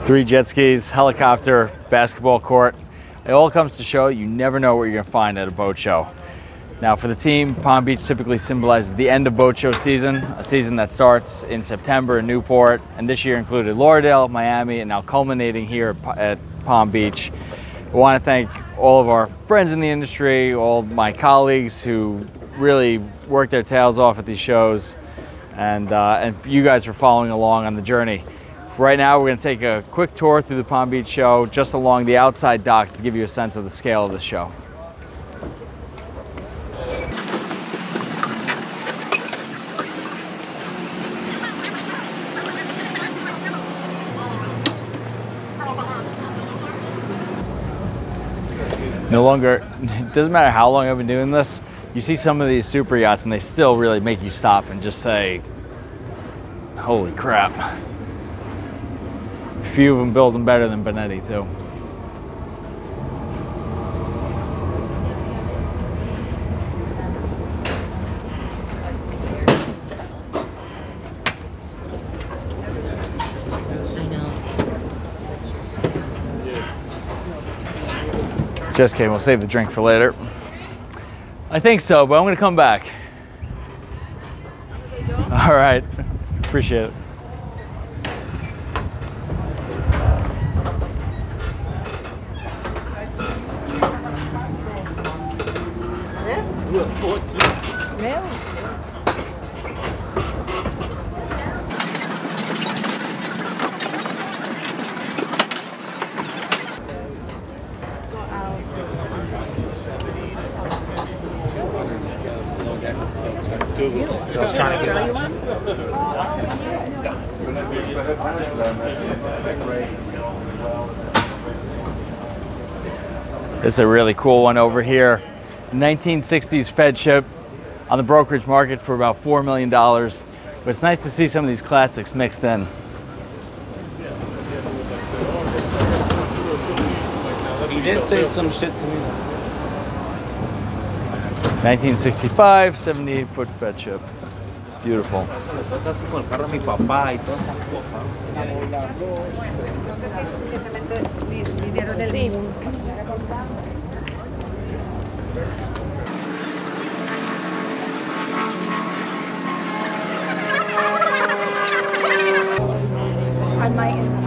3 jet skis, helicopter, basketball court. It all comes to show you never know what you're going to find at a boat show. Now for the team, Palm Beach typically symbolizes the end of boat show season, a season that starts in September in Newport, and this year included Lauderdale, Miami, and now culminating here at Palm Beach. I want to thank all of our friends in the industry, all my colleagues who really work their tails off at these shows, and you guys for following along on the journey. Right now we're going to take a quick tour through the Palm Beach show just along the outside dock to give you a sense of the scale of the show. No longer, it doesn't matter how long I've been doing this, you see some of these super yachts and they still really make you stop and just say, holy crap. A few of them build them better than Benetti too. Just kidding, we'll save the drink for later. I think so, but I'm gonna come back. All right, appreciate it. I was trying to get one. It's a really cool one over here. 1960s Fed ship on the brokerage market for about $4 million. But it's nice to see some of these classics mixed in. He did say some shit to me. 1965, 78-foot Fed ship. Beautiful.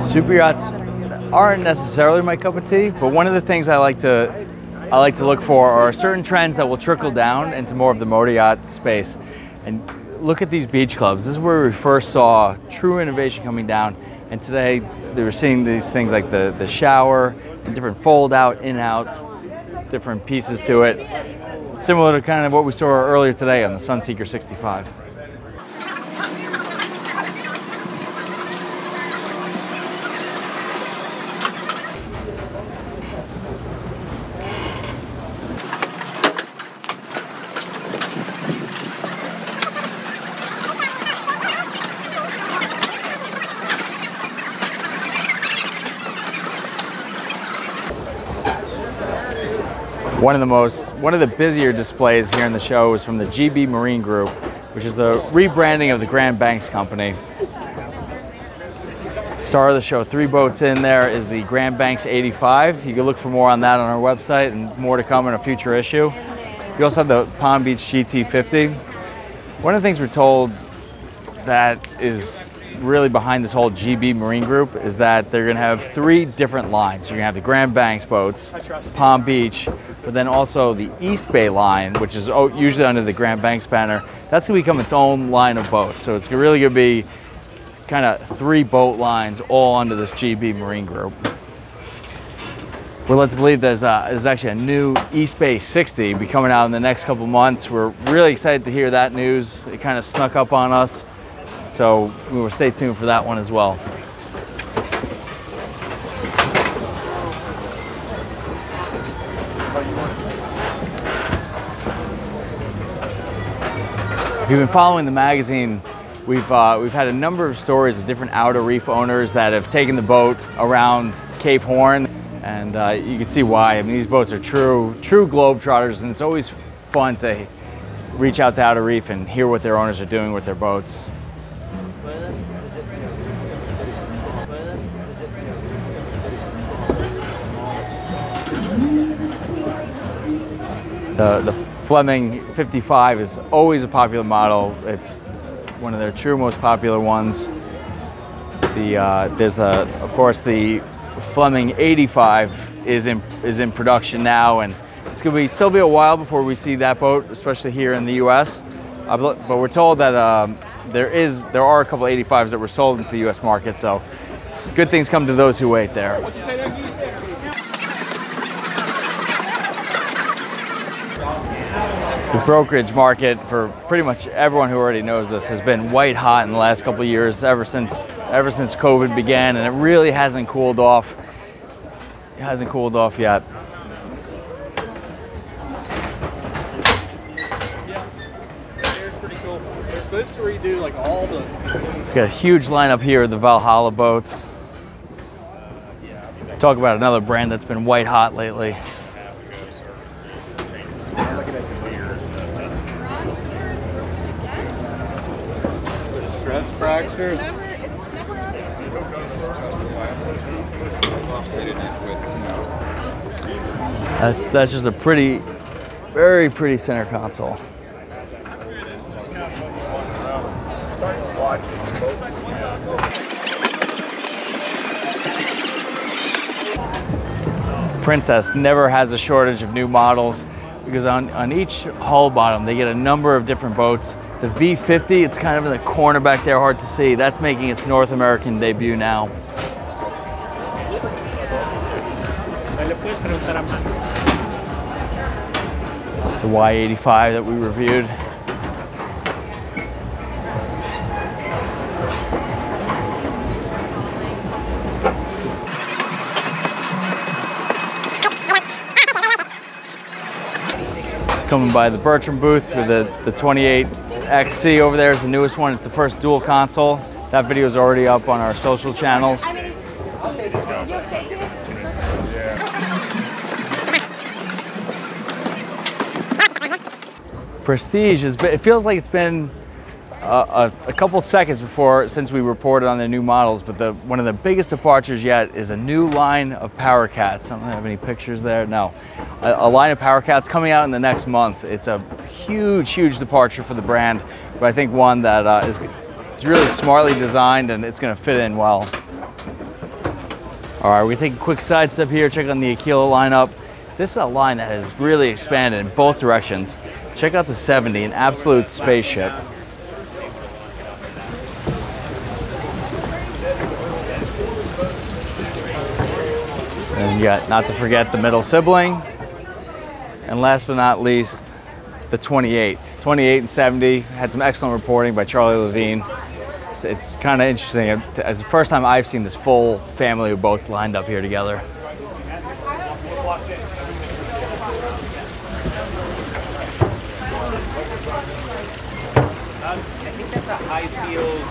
Super yachts aren't necessarily my cup of tea, but one of the things I like to look for are certain trends that will trickle down into more of the motor yacht space. And look at these beach clubs. This is where we first saw true innovation coming down. And today they were seeing these things like the shower, and different fold out, in out, different pieces to it. Similar to kind of what we saw earlier today on the Sunseeker 65. One of the busier displays here in the show is from the GB Marine Group, which is the rebranding of the Grand Banks Company. Star of the show, 3 boats in there, is the Grand Banks 85. You can look for more on that on our website and more to come in a future issue. You also have the Palm Beach GT50. One of the things we're told that is really behind this whole GB Marine Group is that they're going to have 3 different lines. You're going to have the Grand Banks boats, Palm Beach, but then also the East Bay line, which is usually under the Grand Banks banner. That's going to become its own line of boats. So it's really going to be kind of 3 boat lines all under this GB Marine Group. We're led to believe there's actually a new East Bay 60 be coming out in the next couple months. We're really excited to hear that news. It kind of snuck up on us. So we will stay tuned for that one as well. If you've been following the magazine, we've had a number of stories of different outer reef owners that have taken the boat around Cape Horn, and you can see why. I mean, these boats are true globetrotters, and it's always fun to reach out to outer reef and hear what their owners are doing with their boats. The Fleming 55 is always a popular model. It's one of their true most popular ones. There's of course the Fleming 85 is in production now, and it's going to still be a while before we see that boat, especially here in the U.S. But we're told that there are a couple of 85s that were sold into the U.S. market, so good things come to those who wait there. The brokerage market, for pretty much everyone who already knows this, has been white hot in the last couple of years, ever since COVID began, and it really hasn't cooled off. It hasn't cooled off yet. Pretty cool. They're supposed to redo like all the. Got a huge lineup here of the Valhalla boats. Talk about another brand that's been white hot lately. Stress fractures. It's never out of That's just a very pretty center console. Princess never has a shortage of new models, because on each hull bottom they get a number of different boats. The V50, it's kind of in the corner back there, hard to see. That's making its North American debut now. The Y85 that we reviewed. Coming by the Bertram booth with the 28 XC over there is the newest one. It's the first dual console. That video is already up on our social channels. Prestige it feels like it's been a couple seconds since we reported on the new models, but one of the biggest departures yet is a new line of Power Cats. I don't have any pictures there. No, a line of Power Cats coming out in the next month. It's a huge departure for the brand, but I think one that is really smartly designed, and it's going to fit in well. All right, we take a quick sidestep here, check on the Aquila lineup. This is a line that has really expanded in both directions. Check out the 70, an absolute spaceship. And you got, not to forget, the middle sibling. And last but not least, the 28. 28 and 70 had some excellent reporting by Charlie Levine. It's kind of interesting. It's the first time I've seen this full family of boats lined up here together. I think that's a high field.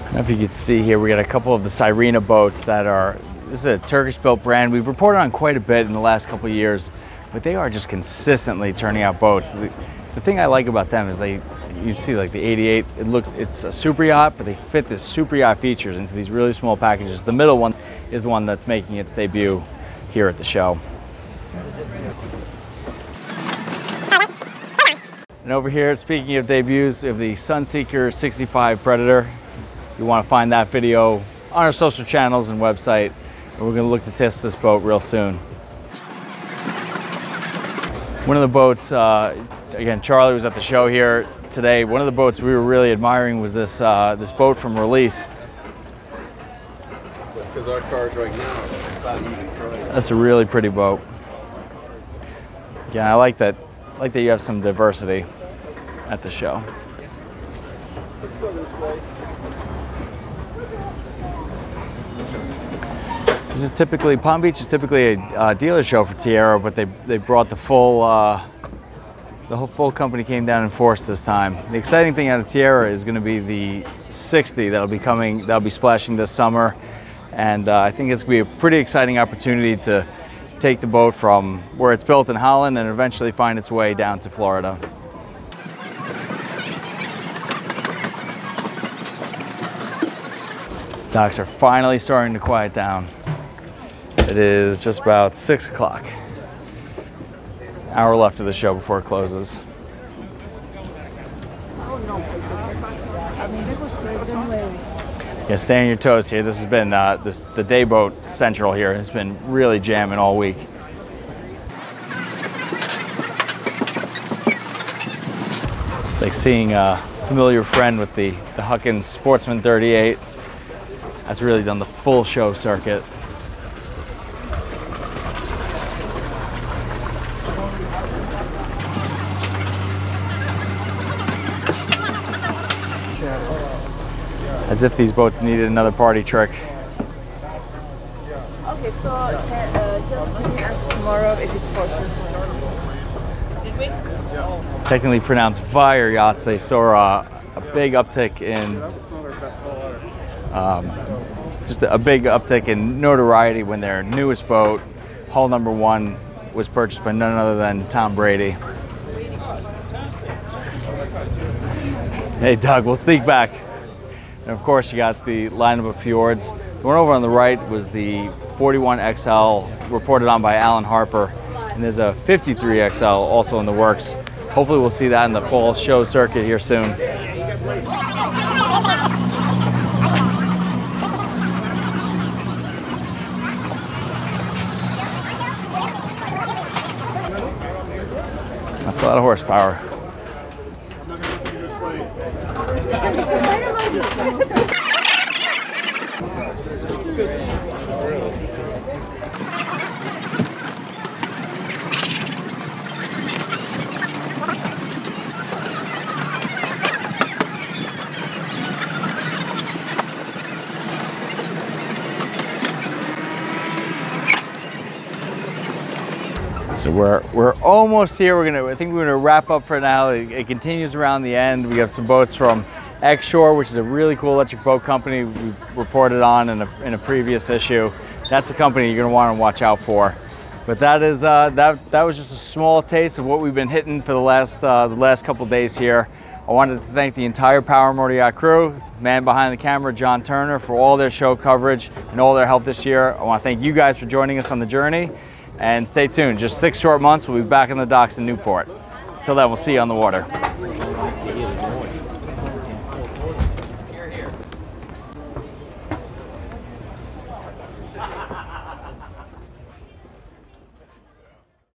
I don't know if you can see here, we got a couple of the Cyrena boats that are, this is a Turkish-built brand. We've reported on quite a bit in the last couple of years, but they are just consistently turning out boats. The thing I like about them is you see like the 88, it's a super yacht, but they fit this super yacht features into these really small packages. The middle one is the one that's making its debut here at the show. And over here, speaking of debuts, we have the Sunseeker 65 Predator. You want to find that video on our social channels and website, and we're going to look to test this boat real soon. One of the boats, again, Charlie was at the show here today. One of the boats we were really admiring was this this boat from Release. Because our cars right now are about even price. That's a really pretty boat. Yeah, I like that you have some diversity at the show. Let's go this way. This is typically, Palm Beach is typically a dealer show for Tiara, but they brought the whole full company came down in force this time. The exciting thing out of Tiara is going to be the 60 that'll be splashing this summer, and I think it's going to be a pretty exciting opportunity to take the boat from where it's built in Holland and eventually find its way down to Florida. Docks are finally starting to quiet down. It is just about 6 o'clock. Hour left of the show before it closes. Yeah, stay on your toes here. This has been the day boat central here has been really jamming all week. It's like seeing a familiar friend with the Huckins Sportsman 38. That's really done the full show circuit. As if these boats needed another party trick. Okay, so just please ask tomorrow if it's for sure. Did we? Technically pronounced fire yachts. They saw a big uptick in just a big uptick in notoriety when their newest boat, hull number 1, was purchased by none other than Tom Brady. Hey Doug, we'll sneak back. And of course you got the lineup of fjords. The one over on the right was the 41XL reported on by Alan Harper. And there's a 53XL also in the works. Hopefully we'll see that in the fall show circuit here soon. That's a lot of horsepower. So we're almost here. I think we're gonna wrap up for now. It continues around the end. We have some boats from X-Shore, which is a really cool electric boat company we reported on in a previous issue. That's a company you're gonna want to watch out for. But that is that was just a small taste of what we've been hitting for the last couple days here. I wanted to thank the entire Power Motor Yacht crew, man behind the camera, John Turner, for all their show coverage and all their help this year. I want to thank you guys for joining us on the journey. And stay tuned, just 6 short months, we'll be back in the docks in Newport. Until then, we'll see you on the water.